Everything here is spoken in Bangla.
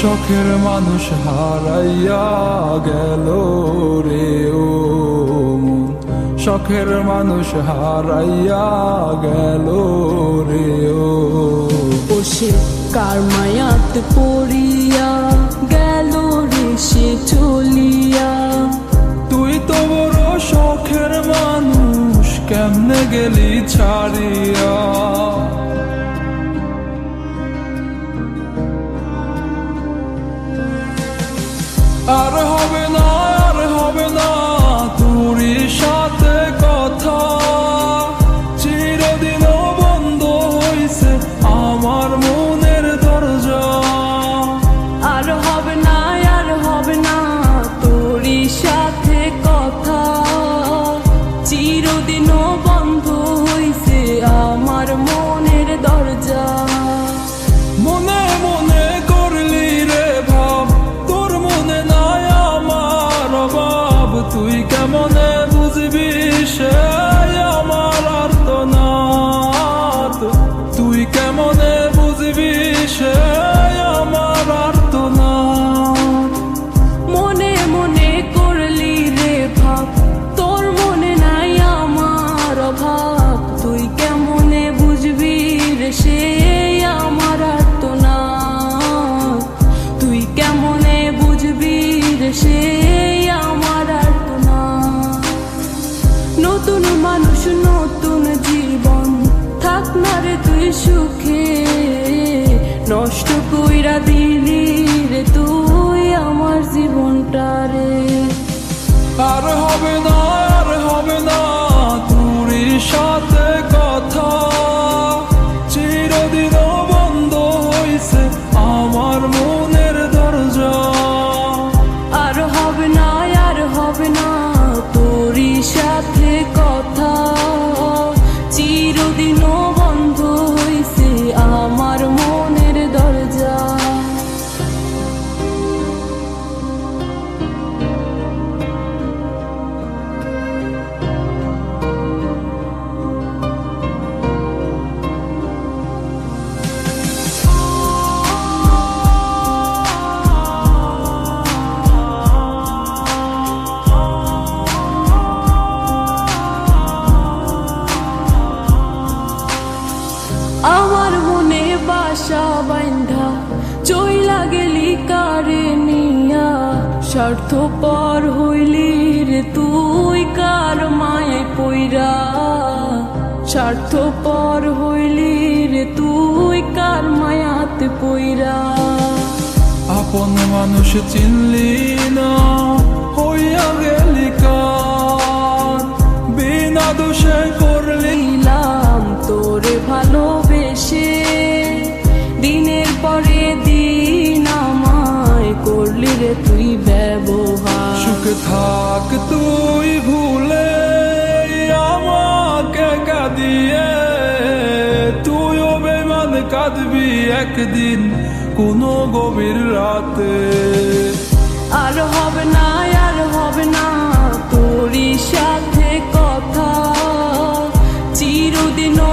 শখের মানুষ হারাইয়া গেল রে ও মন, শখের মানুষ হারাইয়া গেল রে ও। সে কার মায়াত পড়িয়া গেল রে সে চলিয়া। তুই তো বড় শখের মানুষ, কেমনে গেলি ছাড়িয়া। আর হবে না, আর হবে না তোরই সাথে কথা, চিরদিনও বন্ধ হইছে আমার মনের দরজা। আর হবে না, আর হবে না তোরই সাথে কথা, চিরদিনও বন্ধ হইছে আমার মনের দরজা। মনে মনে করলি রে ভাব, তোর মনে নাই আমার অভাব। তুই কেমনে বুঝবি সে আমার আর্তনাদ, তুই কেমনে বুঝবি সে আমার আর্তনাদ। মনে মনে করলি রে ভাব, তোর মনে নাই আমার অভাব। তুই কেমনে বুঝবি রে সে আমার আর্তনাদ, তুই কেমনে বুঝবি রে সে আমার আর্তনাদ। নতুন মানুষ নতুন জীবন, থাক না রে তুই সুখে, নষ্ট কইরা দিলি রে তুই আমার জীবনটা রে। আর হবে না, আর হবে না তোরই সাথে কথা, চিরদিনও বন্ধ হইছে আমার মনের দরজা। আর হবে না, আর হবে না তোরই সাথে কথা, চিরদিনও বন্ধ হইছে আমার মনের দরজা। আমার মনে বাসা বাইন্ধা চইলা গেলি কারে নিয়া, স্বার্থপর হইলি রে তুই কার মায়ে পইরা। স্বার্থপর হইলি রে তুই কার মায়াতে পইরা। আপন মানুষ চিনলি না, হইয়া গেলি কার, বিনা দোষে করলি দিলাম তোরে ভালোবেসে, দিনের পরে দিন আমায় করলি রে তুই ব্যবহার। সুখে থাক তুই ভুলে আমাকে কাঁদিয়ে, তুইও বেমান কাঁদবি একদিন কোনো গভীর রাতে। আর হবে না, আর হবে না তোরই সাথে কথা, চিরদিনও